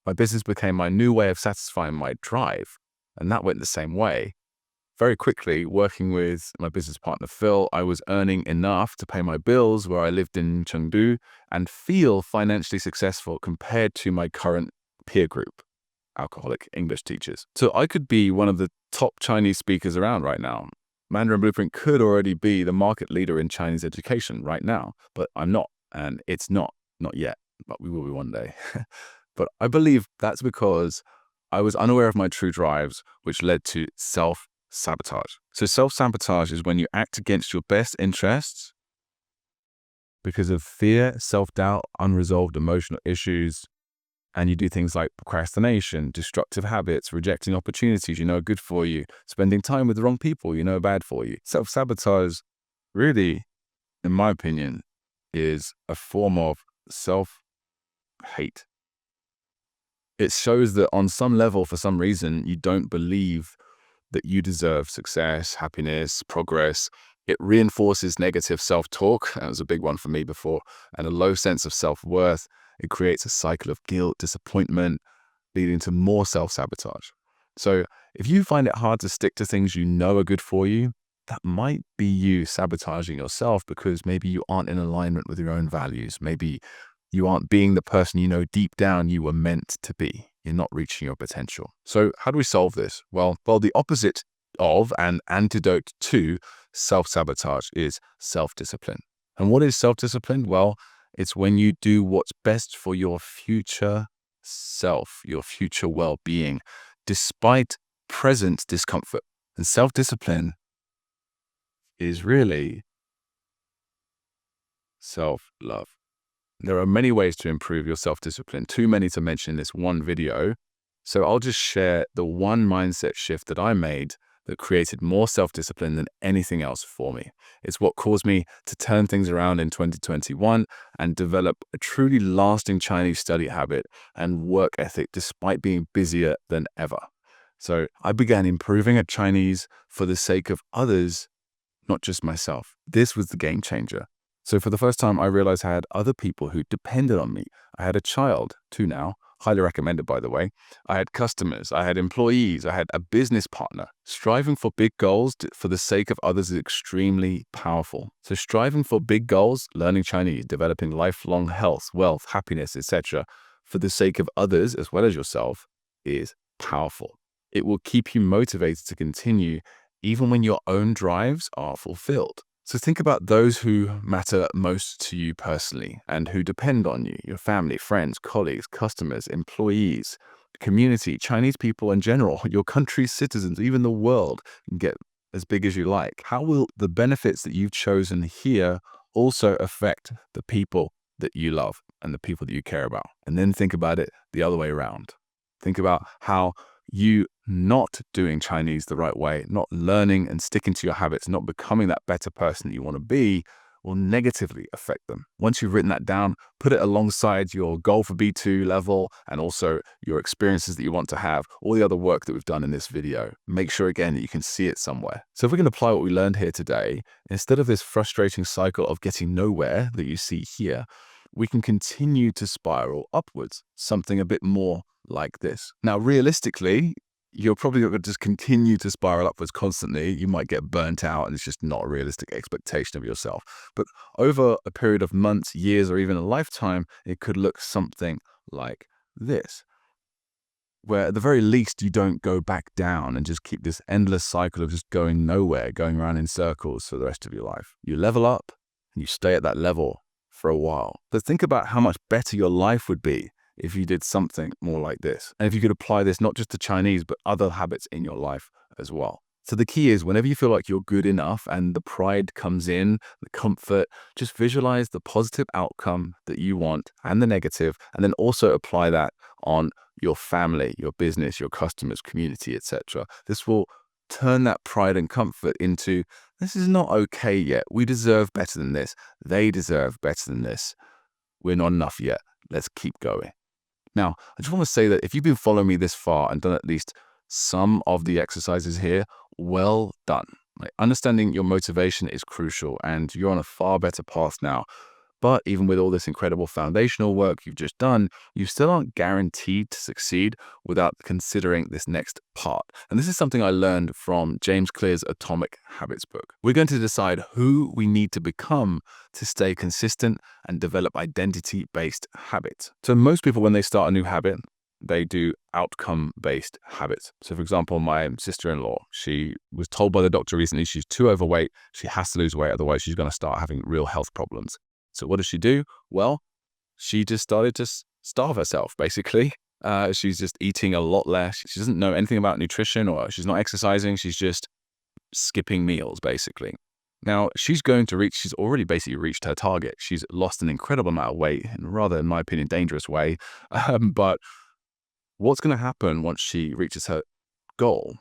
My business became my new way of satisfying my drive, and that went the same way. Very quickly, working with my business partner, Phil, I was earning enough to pay my bills where I lived in Chengdu and feel financially successful compared to my current peer group, alcoholic English teachers. So I could be one of the top Chinese speakers around right now. Mandarin Blueprint could already be the market leader in Chinese education right now, but I'm not, and it's not yet, but we will be one day. But I believe that's because I was unaware of my true drives, which led to self-sabotage. So self-sabotage is when you act against your best interests because of fear, self-doubt, unresolved emotional issues, and you do things like procrastination, destructive habits, rejecting opportunities you know are good for you, spending time with the wrong people you know are bad for you. Self-sabotage really, in my opinion, is a form of self-hate. It shows that on some level, for some reason, you don't believe that you deserve success, happiness, progress. It reinforces negative self-talk. That was a big one for me before. And a low sense of self-worth. It creates a cycle of guilt, disappointment, leading to more self-sabotage. So if you find it hard to stick to things you know are good for you, that might be you sabotaging yourself because maybe you aren't in alignment with your own values. Maybe you aren't being the person you know deep down you were meant to be. You're not reaching your potential. So how do we solve this? Well, the opposite of and antidote to self-sabotage is self-discipline. And what is self-discipline? Well, it's when you do what's best for your future self, your future well-being, despite present discomfort. And self-discipline is really self-love. There are many ways to improve your self-discipline, too many to mention in this one video. So I'll just share the one mindset shift that I made that created more self-discipline than anything else for me. It's what caused me to turn things around in 2021 and develop a truly lasting Chinese study habit and work ethic despite being busier than ever. So I began improving at Chinese for the sake of others, not just myself. This was the game changer. So for the first time, I realized I had other people who depended on me. I had a child, 2 now, highly recommended, by the way. I had customers, I had employees, I had a business partner. Striving for big goals for the sake of others is extremely powerful. So striving for big goals, learning Chinese, developing lifelong health, wealth, happiness, etc., for the sake of others as well as yourself is powerful. It will keep you motivated to continue even when your own drives are fulfilled. So think about those who matter most to you personally and who depend on you, your family, friends, colleagues, customers, employees, community, Chinese people in general, your country's citizens, even the world can get as big as you like. How will the benefits that you've chosen here also affect the people that you love and the people that you care about? And then think about it the other way around. Think about how you not doing Chinese the right way, not learning and sticking to your habits, not becoming that better person that you want to be, will negatively affect them. Once you've written that down, put it alongside your goal for B2 level and also your experiences that you want to have, all the other work that we've done in this video. Make sure again that you can see it somewhere. So if we can apply what we learned here today, instead of this frustrating cycle of getting nowhere that you see here, we can continue to spiral upwards, something a bit more like this. Now, realistically, you're probably going to just continue to spiral upwards constantly. You might get burnt out and it's just not a realistic expectation of yourself. But over a period of months, years, or even a lifetime, it could look something like this, where at the very least you don't go back down and just keep this endless cycle of just going nowhere, going around in circles for the rest of your life. You level up and you stay at that level for a while. But think about how much better your life would be if you did something more like this. And if you could apply this not just to Chinese, but other habits in your life as well. So the key is whenever you feel like you're good enough and the pride comes in, the comfort, just visualize the positive outcome that you want and the negative, and then also apply that on your family, your business, your customers, community, etc. This will turn that pride and comfort into, this is not okay yet. We deserve better than this. They deserve better than this. We're not enough yet. Let's keep going. Now, I just want to say that if you've been following me this far and done at least some of the exercises here, well done. Understanding your motivation is crucial and you're on a far better path now. But even with all this incredible foundational work you've just done, you still aren't guaranteed to succeed without considering this next part. And this is something I learned from James Clear's Atomic Habits book. We're going to decide who we need to become to stay consistent and develop identity-based habits. So most people, when they start a new habit, they do outcome-based habits. So for example, my sister-in-law, she was told by the doctor recently she's too overweight. She has to lose weight, otherwise she's going to start having real health problems. So what does she do? Well, she just started to starve herself, basically. She's just eating a lot less. She doesn't know anything about nutrition, or she's not exercising. She's just skipping meals, basically. Now, she's already basically reached her target. She's lost an incredible amount of weight in a rather, in my opinion, dangerous way. But what's going to happen once she reaches her goal?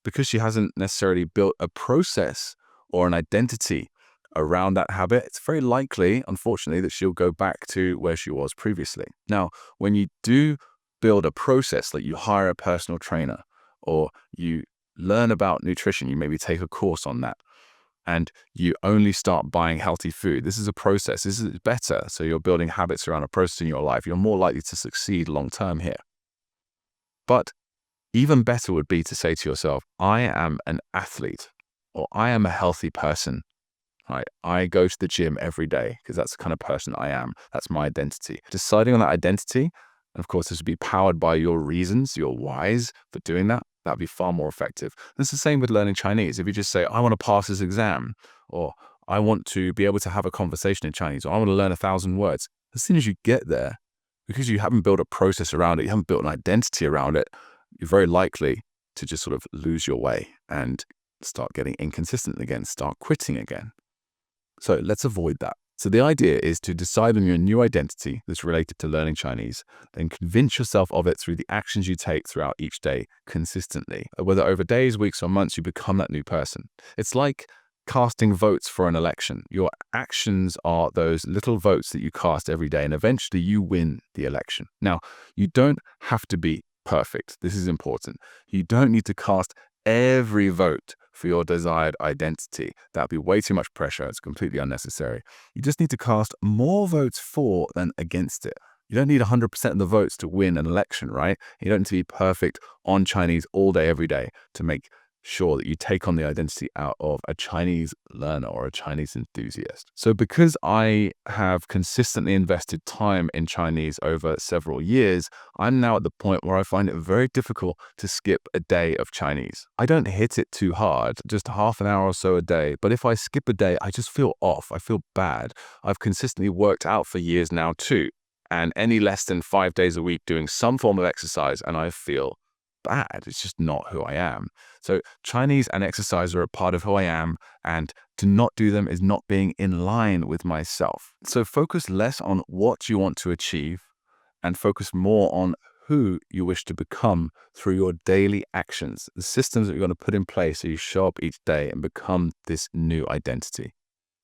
Because she hasn't necessarily built a process or an identity around that habit, it's very likely, unfortunately, that she'll go back to where she was previously. Now, when you do build a process, like you hire a personal trainer or you learn about nutrition, you maybe take a course on that, and you only start buying healthy food. This is a process. This is better. So you're building habits around a process in your life. You're more likely to succeed long term here. But even better would be to say to yourself, I am an athlete, or I am a healthy person. Right? I go to the gym every day because that's the kind of person I am. That's my identity. Deciding on that identity, and of course, this would be powered by your reasons, your whys for doing that. That'd be far more effective. And it's the same with learning Chinese. If you just say, I want to pass this exam, or I want to be able to have a conversation in Chinese, or I want to learn 1,000 words, as soon as you get there, because you haven't built a process around it, you haven't built an identity around it, you're very likely to just sort of lose your way and start getting inconsistent again, start quitting again. So let's avoid that. So the idea is to decide on your new identity that's related to learning Chinese, then convince yourself of it through the actions you take throughout each day consistently. Whether over days, weeks, or months, you become that new person. It's like casting votes for an election. Your actions are those little votes that you cast every day, and eventually you win the election. Now, you don't have to be perfect. This is important. You don't need to cast every vote for your desired identity. That'd be way too much pressure. It's completely unnecessary. You just need to cast more votes for than against it. You don't need 100% of the votes to win an election, right? You don't need to be perfect on Chinese all day, every day to make sure that you take on the identity out of a Chinese learner or a Chinese enthusiast. So because I have consistently invested time in Chinese over several years, I'm now at the point where I find it very difficult to skip a day of Chinese. I don't hit it too hard, just half an hour or so a day, but if I skip a day, I just feel off. I feel bad. I've consistently worked out for years now too, and any less than 5 days a week doing some form of exercise, and I feel bad. It's just not who I am. So Chinese and exercise are a part of who I am, and to not do them is not being in line with myself. So focus less on what you want to achieve and focus more on who you wish to become through your daily actions, the systems that you're going to put in place so you show up each day and become this new identity.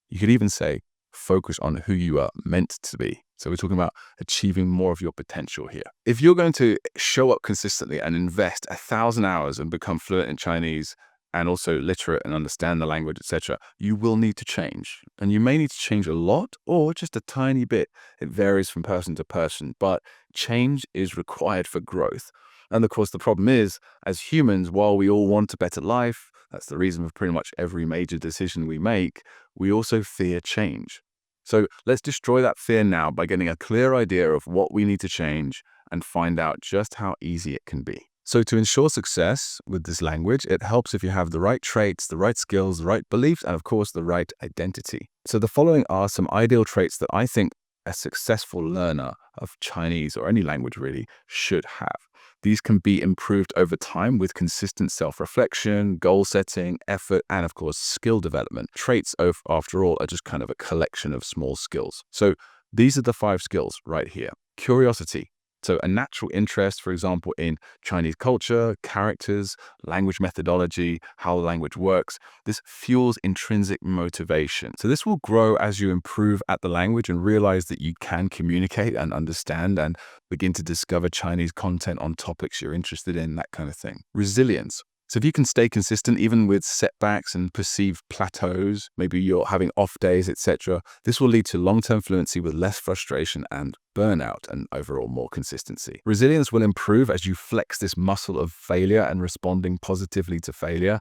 You could even say, focus on who you are meant to be. So we're talking about achieving more of your potential here. If you're going to show up consistently and invest 1,000 hours and become fluent in Chinese and also literate and understand the language, etc., you will need to change. And you may need to change a lot or just a tiny bit. It varies from person to person, but change is required for growth. And of course, the problem is, as humans, while we all want a better life, that's the reason for pretty much every major decision we make, we also fear change. So let's destroy that fear now by getting a clear idea of what we need to change and find out just how easy it can be. So to ensure success with this language, it helps if you have the right traits, the right skills, the right beliefs, and of course, the right identity. So the following are some ideal traits that I think a successful learner of Chinese or any language really should have. These can be improved over time with consistent self-reflection, goal setting, effort, and of course, skill development. Traits, after all, are just kind of a collection of small skills. So these are the 5 skills right here. Curiosity. So a natural interest, for example, in Chinese culture, characters, language methodology, how the language works. This fuels intrinsic motivation. So this will grow as you improve at the language and realize that you can communicate and understand and begin to discover Chinese content on topics you're interested in, that kind of thing. Resilience. So if you can stay consistent even with setbacks and perceived plateaus, maybe you're having off days, etc., this will lead to long-term fluency with less frustration and burnout and overall more consistency. Resilience will improve as you flex this muscle of failure and responding positively to failure.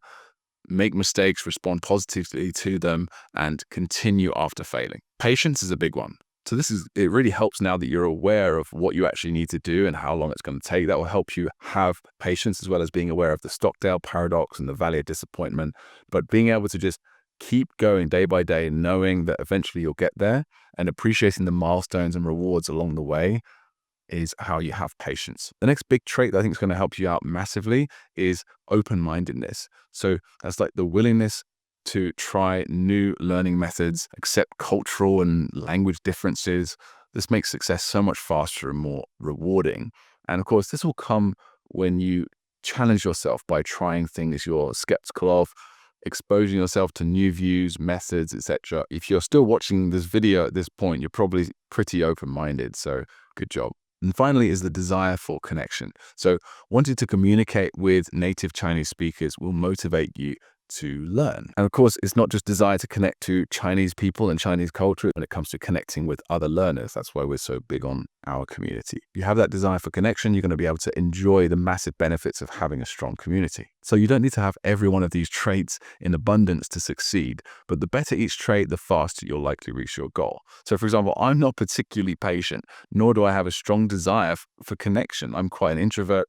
Make mistakes, respond positively to them, and continue after failing. Patience is a big one. So it really helps now that you're aware of what you actually need to do and how long it's going to take. That will help you have patience as well as being aware of the Stockdale paradox and the valley of disappointment. But being able to just keep going day by day, knowing that eventually you'll get there and appreciating the milestones and rewards along the way is how you have patience. The next big trait that I think is going to help you out massively is open-mindedness. So that's like the willingness to try new learning methods, accept cultural and language differences. This makes success so much faster and more rewarding. And of course, this will come when you challenge yourself by trying things you're skeptical of, exposing yourself to new views, methods, etc. If you're still watching this video at this point, you're probably pretty open-minded, so good job. And finally is the desire for connection. So wanting to communicate with native Chinese speakers will motivate you to learn. And of course, it's not just desire to connect to Chinese people and Chinese culture when it comes to connecting with other learners. That's why we're so big on our community. If you have that desire for connection, you're going to be able to enjoy the massive benefits of having a strong community. So you don't need to have every one of these traits in abundance to succeed, but the better each trait, the faster you'll likely reach your goal. So for example, I'm not particularly patient, nor do I have a strong desire for connection. I'm quite an introvert.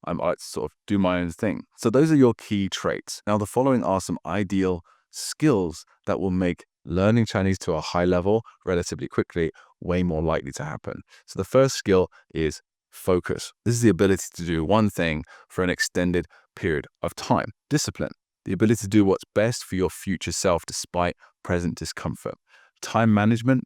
I like to sort of do my own thing. So those are your key traits. Now, the following are some ideal skills that will make learning Chinese to a high level relatively quickly way more likely to happen. So the first skill is focus. This is the ability to do one thing for an extended period of time. Discipline, the ability to do what's best for your future self despite present discomfort. Time management,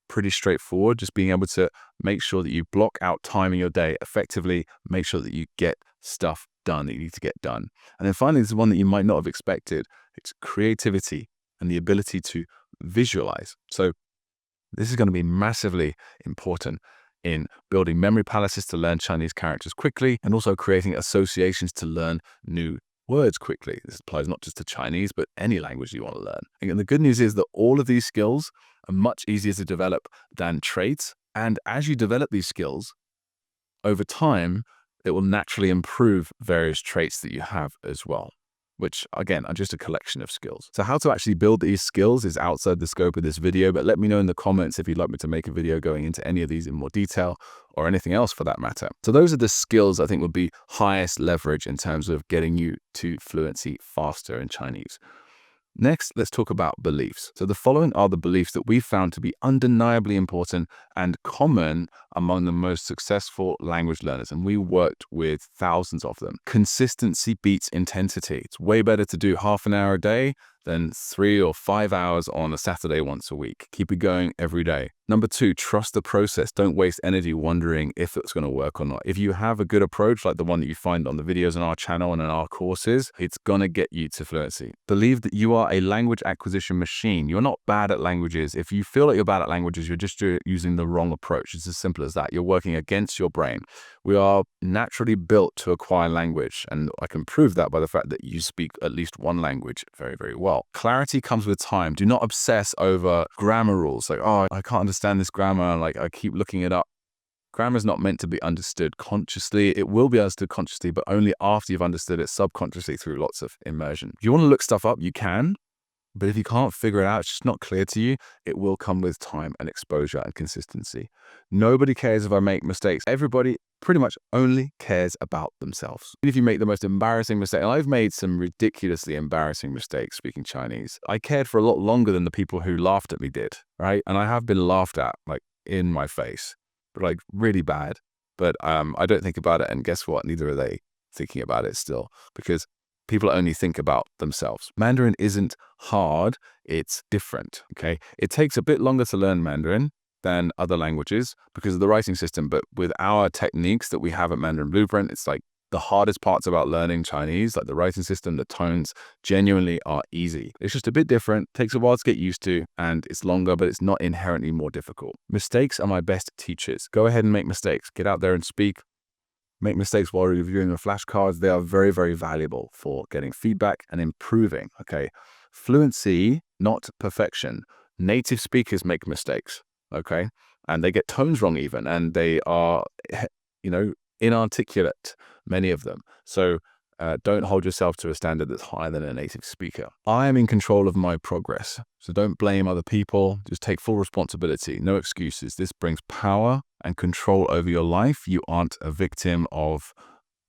pretty straightforward. Just being able to make sure that you block out time in your day effectively, make sure that you get stuff done that you need to get done. And then finally, this is one that you might not have expected. It's creativity and the ability to visualize. So this is going to be massively important in building memory palaces to learn Chinese characters quickly, and also creating associations to learn new words quickly. This applies not just to Chinese, but any language you want to learn. And the good news is that all of these skills are much easier to develop than traits. And as you develop these skills over time, it will naturally improve various traits that you have as well, which again are just a collection of skills. So how to actually build these skills is outside the scope of this video, but let me know in the comments if you'd like me to make a video going into any of these in more detail or anything else for that matter. So those are the skills I think would be highest leverage in terms of getting you to fluency faster in Chinese. Next, let's talk about beliefs. So the following are the beliefs that we found to be undeniably important and common among the most successful language learners. And we worked with thousands of them. Consistency beats intensity. It's way better to do half an hour a day than 3 or 5 hours on a Saturday once a week. Keep it going every day. Number 2, trust the process. Don't waste energy wondering if it's going to work or not. If you have a good approach, like the one that you find on the videos on our channel and in our courses, it's going to get you to fluency. Believe that you are a language acquisition machine. You're not bad at languages. If you feel like you're bad at languages, you're just using the wrong approach. It's as simple as that. You're working against your brain. We are naturally built to acquire language, and I can prove that by the fact that you speak at least one language very, very well. Clarity comes with time. Do not obsess over grammar rules. Like, oh, I can't understand this grammar. Like, I keep looking it up. Grammar is not meant to be understood consciously. It will be understood consciously, but only after you've understood it subconsciously through lots of immersion. If you want to look stuff up, you can. But if you can't figure it out, it's just not clear to you, it will come with time and exposure and consistency. Nobody cares if I make mistakes. Everybody pretty much only cares about themselves. Even if you make the most embarrassing mistake, and I've made some ridiculously embarrassing mistakes speaking Chinese, I cared for a lot longer than the people who laughed at me did, right? And I have been laughed at, like, in my face, but like really bad. But I don't think about it, and guess what? Neither are they thinking about it still, because people only think about themselves. Mandarin isn't hard, it's different, okay? It takes a bit longer to learn Mandarin than other languages because of the writing system, but with our techniques that we have at Mandarin Blueprint, it's like the hardest parts about learning Chinese, like the writing system, the tones, genuinely are easy. It's just a bit different, takes a while to get used to, and it's longer, but it's not inherently more difficult. Mistakes are my best teachers. Go ahead and make mistakes. Get out there and speak. Make mistakes while reviewing the flashcards. They are very, very valuable for getting feedback and improving, okay? Fluency, not perfection. Native speakers make mistakes, okay? And they get tones wrong even, and they are, inarticulate, many of them. So don't hold yourself to a standard that's higher than a native speaker. I am in control of my progress, so don't blame other people. Just take full responsibility. No excuses. This brings power and control over your life. You aren't a victim of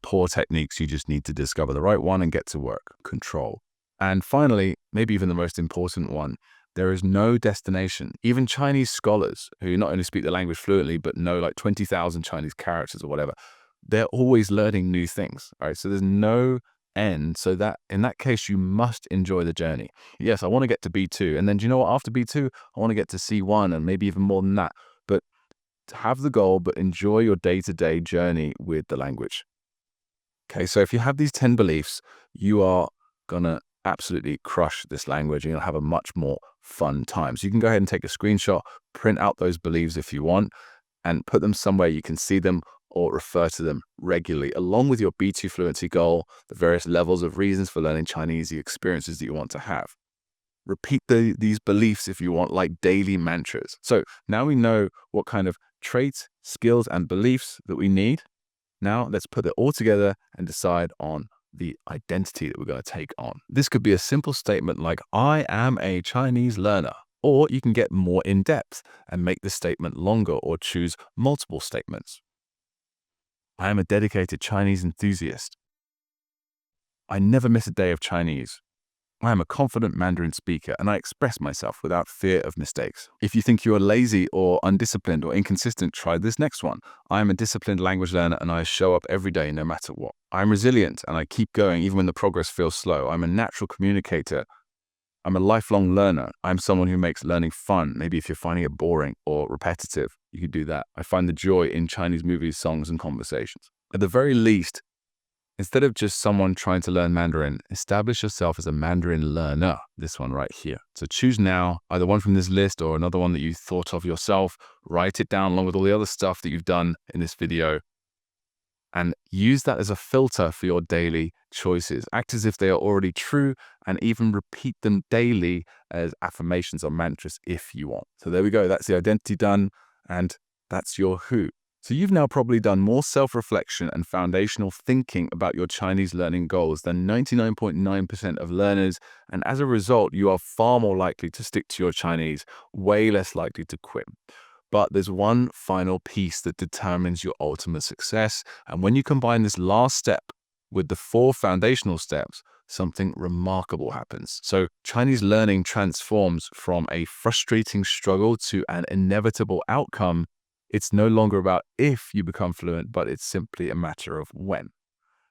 poor techniques. You just need to discover the right one and get to work. Control. And finally, maybe even the most important one, there is no destination. Even Chinese scholars who not only speak the language fluently, but know like 20,000 Chinese characters or whatever, they're always learning new things, right? So there's no end. So that in that case, you must enjoy the journey. Yes, I want to get to B2. And then do you know what? After B2, I want to get to C1 and maybe even more than that. But have the goal, but enjoy your day-to-day journey with the language. Okay, so if you have these 10 beliefs, you are going to absolutely crush this language. You're going to have a much more fun time. So you can go ahead and take a screenshot, print out those beliefs if you want, and put them somewhere you can see them or refer to them regularly, along with your B2 fluency goal, the various levels of reasons for learning Chinese, the experiences that you want to have. Repeat these beliefs if you want, like daily mantras. So now we know what kind of traits, skills, and beliefs that we need. Now let's put it all together and decide on the identity that we're going to take on. This could be a simple statement like, I am a Chinese learner. Or you can get more in depth and make the statement longer or choose multiple statements. I am a dedicated Chinese enthusiast. I never miss a day of Chinese. I am a confident Mandarin speaker and I express myself without fear of mistakes. If you think you are lazy or undisciplined or inconsistent, try this next one. I am a disciplined language learner and I show up every day no matter what. I am resilient and I keep going even when the progress feels slow. I'm a natural communicator I'm a lifelong learner. I'm someone who makes learning fun. Maybe if you're finding it boring or repetitive, you could do that. I find the joy in Chinese movies, songs, and conversations. At the very least, instead of just someone trying to learn Mandarin, establish yourself as a Mandarin learner. This one right here. So choose now, either one from this list or another one that you thought of yourself. Write it down along with all the other stuff that you've done in this video, and use that as a filter for your daily choices. Act as if they are already true, and even repeat them daily as affirmations or mantras if you want. So there we go. That's the identity done, and that's your who. So you've now probably done more self-reflection and foundational thinking about your Chinese learning goals than 99.9% of learners, and as a result, you are far more likely to stick to your Chinese, way less likely to quit. But there's one final piece that determines your ultimate success. And when you combine this last step with the 4 foundational steps, something remarkable happens. So Chinese learning transforms from a frustrating struggle to an inevitable outcome. It's no longer about if you become fluent, but it's simply a matter of when.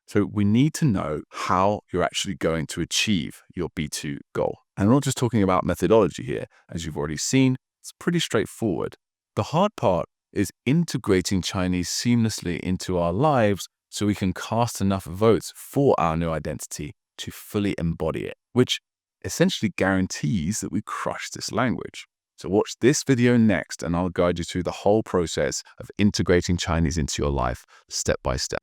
So we need to know how you're actually going to achieve your B2 goal. And I'm not just talking about methodology here. As you've already seen, it's pretty straightforward. The hard part is integrating Chinese seamlessly into our lives so we can cast enough votes for our new identity to fully embody it, which essentially guarantees that we crush this language. So watch this video next and I'll guide you through the whole process of integrating Chinese into your life step by step.